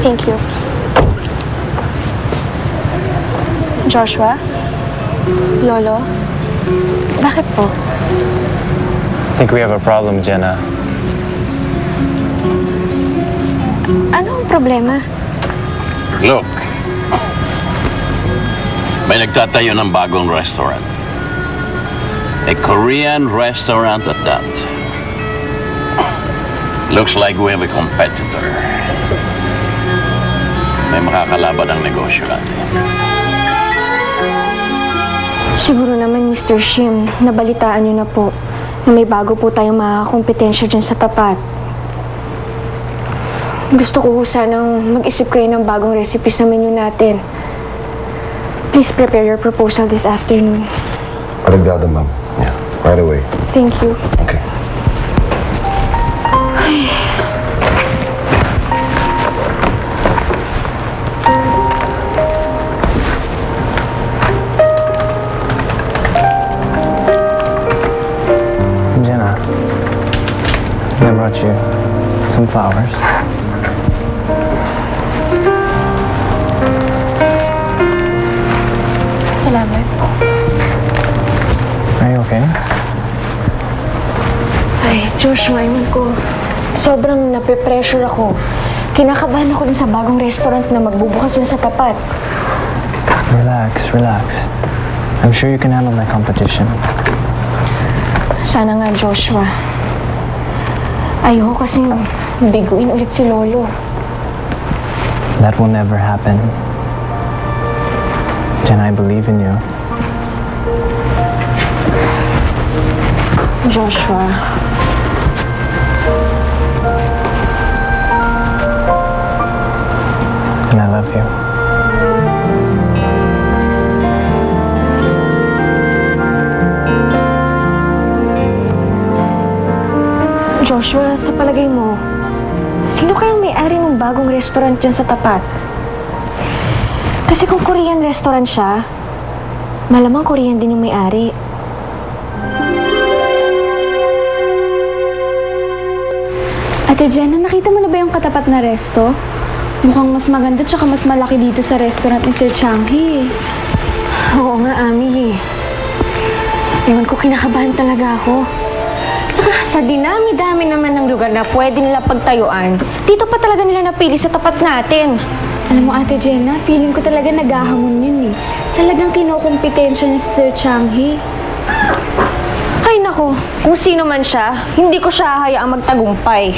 Thank you. Joshua? Lolo? Bakit po? I think we have a problem, Jenna. Ano ang problema? Look, may nagtatayo ng bagong restaurant. A Korean restaurant at that. Looks like we have a competitor. May makakalaban ang negosyo natin. Siguro naman, Mr. Shim, nabalitaan niyo na po na may bago po tayong makakakompetensya dyan sa tapat. Gusto ko sanang mag-isip kayo ng bagong recipe sa menu natin. Please prepare your proposal this afternoon. Arreglado, ma'am. Yeah, right away. Thank you. Okay. Ay. Jenna, I brought you some flowers. Salamat. Are you okay? Ay, Joshua, ewan ko. Sobrang nape-pressure ako. Kinakabahan ako din sa bagong restaurant na magbubukas dyan sa tapat. Relax, relax. I'm sure you can handle that competition. Sana nga, Joshua. Ayoko kasing biguin ulit si Lolo. That will never happen. Jen, I believe in you. Joshua. And I love you. Joshua, sa palagay mo, sino kayang may-ari ng bagong restaurant dyan sa tapat? Kasi kung Korean restaurant siya, malamang Korean din yung may-ari. Ate Jenna, nakita mo na ba yung katapat na resto? Mukhang mas maganda tsaka mas malaki dito sa restaurant ni Sir Changhi. Oo nga, Ami. Ewan ko, kinakabahan talaga ako. Tsaka sa dinami-dami naman ng lugar na pwede nila pagtayuan, dito pa talaga nila napili sa tapat natin. Alam mo, Ate Jenna, feeling ko talaga naghahamon yun eh. Talagang kinukumpetensya niya si Sir Changhi. Ay nako, kung sino man siya, hindi ko siya hayaang magtagumpay.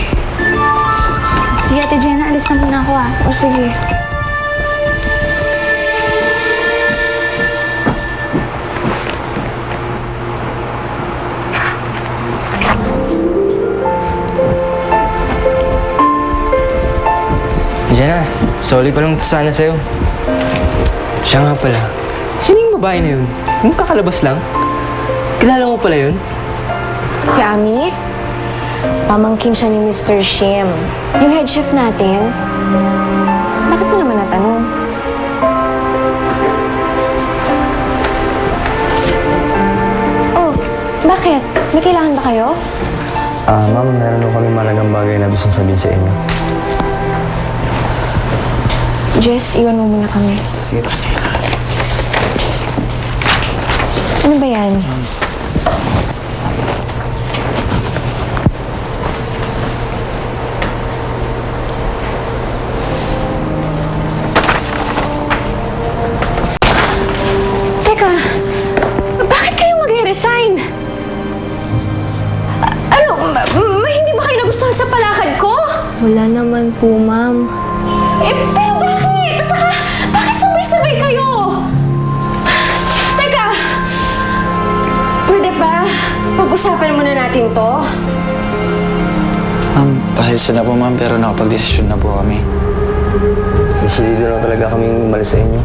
Sige, Ate Jenna, alis na muna ako ah. O sige. Jenna, sorry ko lang sana sa'yo. Siya nga pala. Sino yung babae na yun? Yung kakalabas lang? Kilala mo pala yun? Si Ami? Pamangkin siya ni Mr. Shim. Yung head chef natin. Bakit mo naman natanong? Oh, bakit? May kailangan ba kayo? Ma'am, meron ko kami malagang bagay na gustong sabihin sa inyo. Jess, iwan mo muna kami. Sige. Ano ba yan? Teka, bakit kayo mag-resign? Hindi ba kayo nagustuhan sa palakad ko? Wala naman po, ma'am. Pero bakit? At saka, bakit sabay-sabay kayo? Teka, pwede ba pag-usapan muna natin to? Ma'am, pasensya na po ma'am, pero nakapag-desisyon na po kami. Decidido na talaga kaming umalis sa inyo.